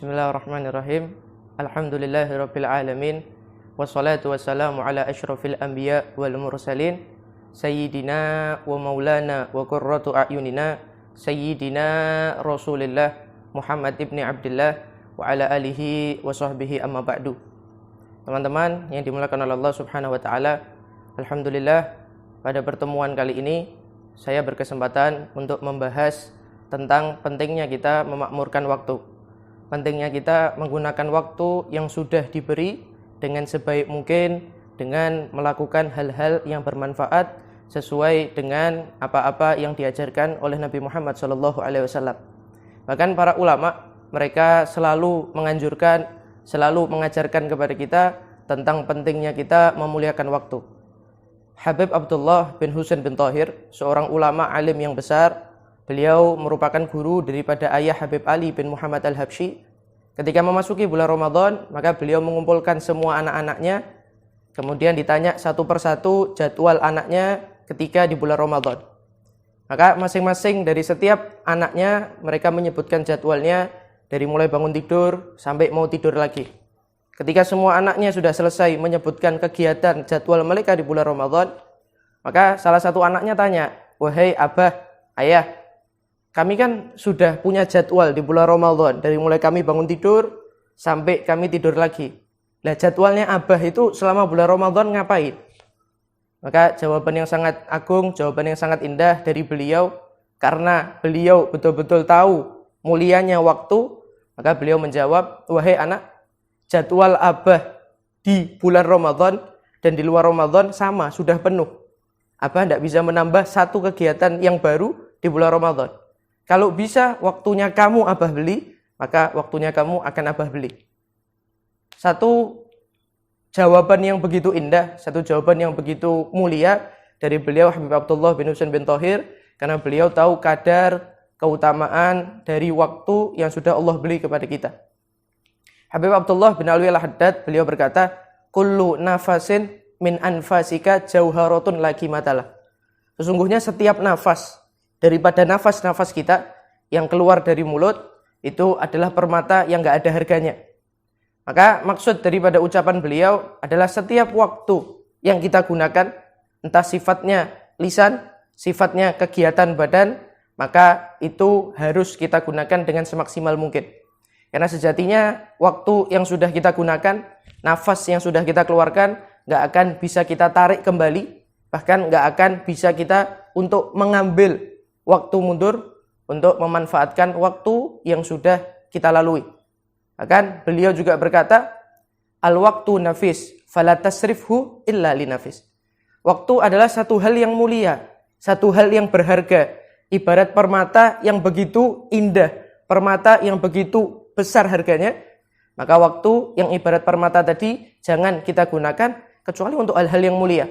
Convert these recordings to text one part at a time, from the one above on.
Bismillahirrahmanirrahim. Alhamdulillahirabbil alamin. Wassalatu wassalamu ala asyrafil anbiya wal mursalin sayyidina wa maulana wa qurratu a'yunina sayyidina Rasulillah Muhammad ibni Abdullah wa ala alihi wa sahbihi amma ba'du. Teman-teman yang dimuliakan oleh Allah Subhanahu wa taala, alhamdulillah pada pertemuan kali ini saya berkesempatan untuk membahas tentang pentingnya kita memakmurkan waktu. Pentingnya kita menggunakan waktu yang sudah diberi dengan sebaik mungkin, dengan melakukan hal-hal yang bermanfaat sesuai dengan apa-apa yang diajarkan oleh Nabi Muhammad SAW. Bahkan para ulama, mereka selalu menganjurkan, selalu mengajarkan kepada kita tentang pentingnya kita memuliakan waktu. Habib Abdullah bin Husain bin Thahir, seorang ulama alim yang besar, beliau merupakan guru daripada ayah Habib Ali bin Muhammad al-Habsyi. Ketika memasuki bulan Ramadan, maka beliau mengumpulkan semua anak-anaknya, kemudian ditanya satu persatu jadwal anaknya ketika di bulan Ramadan. Maka masing-masing dari setiap anaknya, mereka menyebutkan jadwalnya dari mulai bangun tidur sampai mau tidur lagi. Ketika semua anaknya sudah selesai menyebutkan kegiatan jadwal mereka di bulan Ramadan, maka salah satu anaknya tanya, "Wahai abah, ayah, kami kan sudah punya jadwal di bulan Ramadan, dari mulai kami bangun tidur sampai kami tidur lagi. Lah jadwalnya abah itu selama bulan Ramadan ngapain?" Maka jawaban yang sangat agung, jawaban yang sangat indah dari beliau, karena beliau betul-betul tahu mulianya waktu, maka beliau menjawab, "Wahai anak, jadwal abah di bulan Ramadan dan di luar Ramadan sama, sudah penuh. Abah tidak bisa menambah satu kegiatan yang baru di bulan Ramadan. Kalau bisa waktunya kamu abah beli, maka waktunya kamu akan abah beli." Satu jawaban yang begitu indah, satu jawaban yang begitu mulia dari beliau Habib Abdullah bin Husain bin Thahir, karena beliau tahu kadar keutamaan dari waktu yang sudah Allah beli kepada kita. Habib Abdullah bin Alwi al-Haddad, beliau berkata, "Kullu nafasin min anfasika jauharatun laki matalah." Sesungguhnya setiap nafas daripada nafas-nafas kita yang keluar dari mulut itu adalah permata yang gak ada harganya. Maka maksud daripada ucapan beliau adalah setiap waktu yang kita gunakan, entah sifatnya lisan, sifatnya kegiatan badan, maka itu harus kita gunakan dengan semaksimal mungkin. Karena sejatinya waktu yang sudah kita gunakan, nafas yang sudah kita keluarkan, gak akan bisa kita tarik kembali, bahkan gak akan bisa kita untuk mengambil waktu mundur untuk memanfaatkan waktu yang sudah kita lalui. Bahkan beliau juga berkata, "Al-waktu nafis, fala tasrifhu illa linafis." Waktu adalah satu hal yang mulia, satu hal yang berharga, ibarat permata yang begitu indah, permata yang begitu besar harganya. Maka waktu yang ibarat permata tadi jangan kita gunakan kecuali untuk hal-hal yang mulia.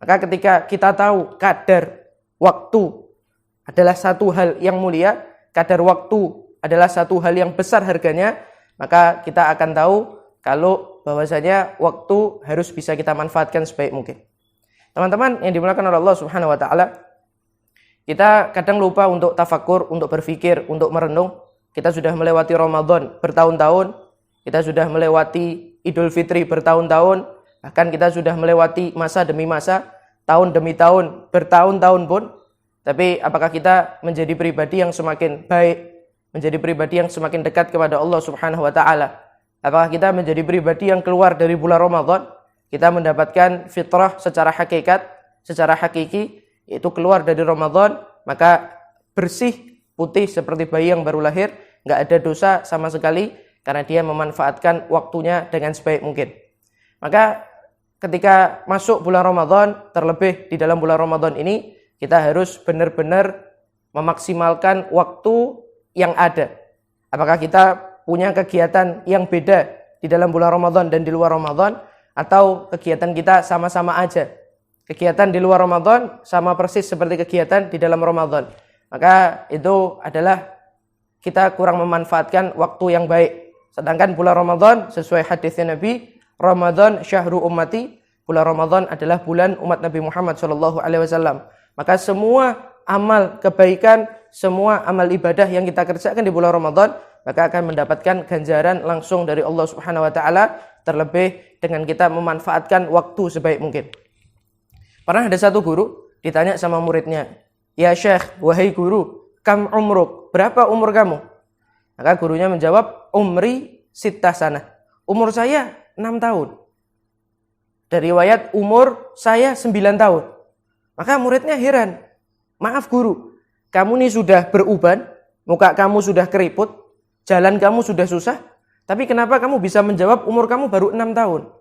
Maka ketika kita tahu kadar waktu adalah satu hal yang mulia, kadar waktu adalah satu hal yang besar harganya, maka kita akan tahu kalau bahwasanya waktu harus bisa kita manfaatkan sebaik mungkin. Teman-teman yang dimuliakan oleh Allah Subhanahu wa taala, kita kadang lupa untuk tafakur, untuk berpikir, untuk merenung. Kita sudah melewati Ramadan bertahun-tahun, kita sudah melewati Idul Fitri bertahun-tahun, bahkan kita sudah melewati masa demi masa, tahun demi tahun, bertahun-tahun pun. Tapi apakah kita menjadi pribadi yang semakin baik, menjadi pribadi yang semakin dekat kepada Allah Subhanahu wa taala? Apakah kita menjadi pribadi yang keluar dari bulan Ramadan, kita mendapatkan fitrah secara hakikat, secara hakiki, yaitu keluar dari Ramadan, maka bersih, putih seperti bayi yang baru lahir, nggak ada dosa sama sekali karena dia memanfaatkan waktunya dengan sebaik mungkin. Maka ketika masuk bulan Ramadan, terlebih di dalam bulan Ramadan ini, kita harus benar-benar memaksimalkan waktu yang ada. Apakah kita punya kegiatan yang beda di dalam bulan Ramadan dan di luar Ramadan, atau kegiatan kita sama-sama aja? Kegiatan di luar Ramadan sama persis seperti kegiatan di dalam Ramadan. Maka itu adalah kita kurang memanfaatkan waktu yang baik. Sedangkan bulan Ramadan sesuai hadisnya Nabi, Ramadan syahru ummati, bulan Ramadan adalah bulan umat Nabi Muhammad SAW. Maka semua amal kebaikan, semua amal ibadah yang kita kerjakan di bulan Ramadan, maka akan mendapatkan ganjaran langsung dari Allah Subhanahu wa taala, terlebih dengan kita memanfaatkan waktu sebaik mungkin. Pernah ada satu guru ditanya sama muridnya, "Ya Syekh, wahai guru, kam umruk? Berapa umur kamu?" Maka gurunya menjawab, "Umri sittah sanah." Umur saya 6 tahun. Dari riwayat umur saya 9 tahun. Maka muridnya heran. "Maaf guru, kamu ini sudah beruban, muka kamu sudah keriput, jalan kamu sudah susah, tapi kenapa kamu bisa menjawab umur kamu baru 6 tahun?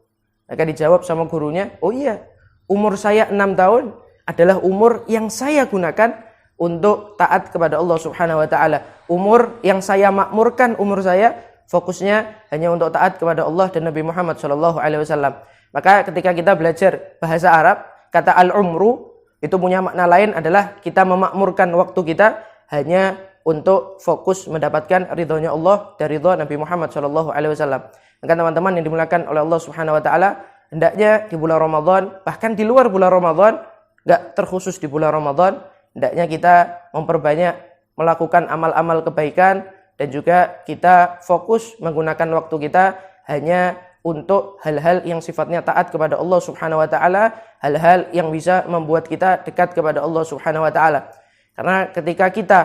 Maka dijawab sama gurunya, "Oh iya, umur saya 6 tahun adalah umur yang saya gunakan untuk taat kepada Allah Subhanahu wa taala. Umur yang saya makmurkan umur saya fokusnya hanya untuk taat kepada Allah dan Nabi Muhammad sallallahu alaihi wasallam." Maka ketika kita belajar bahasa Arab, kata al-umru itu punya makna lain adalah kita memakmurkan waktu kita hanya untuk fokus mendapatkan ridhonya Allah dan ridho Nabi Muhammad sallallahu alaihi wasallam. Maka teman-teman yang dimuliakan oleh Allah Subhanahu wa taala, hendaknya di bulan Ramadan, bahkan di luar bulan Ramadan, enggak terkhusus di bulan Ramadan, hendaknya kita memperbanyak melakukan amal-amal kebaikan dan juga kita fokus menggunakan waktu kita hanya untuk hal-hal yang sifatnya taat kepada Allah Subhanahu wa taala, hal-hal yang bisa membuat kita dekat kepada Allah Subhanahu wa taala. Karena ketika kita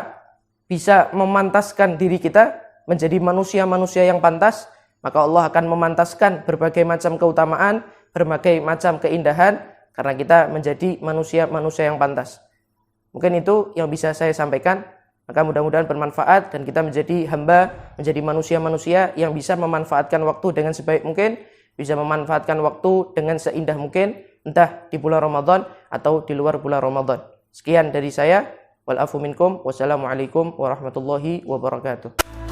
bisa memantaskan diri kita menjadi manusia-manusia yang pantas, maka Allah akan memantaskan berbagai macam keutamaan, berbagai macam keindahan karena kita menjadi manusia-manusia yang pantas. Mungkin itu yang bisa saya sampaikan. Maka mudah-mudahan bermanfaat dan kita menjadi hamba, menjadi manusia-manusia yang bisa memanfaatkan waktu dengan sebaik mungkin, bisa memanfaatkan waktu dengan seindah mungkin, entah di bulan Ramadan atau di luar bulan Ramadan. Sekian dari saya. Wal afu minkum. Wassalamualaikum warahmatullahi wabarakatuh.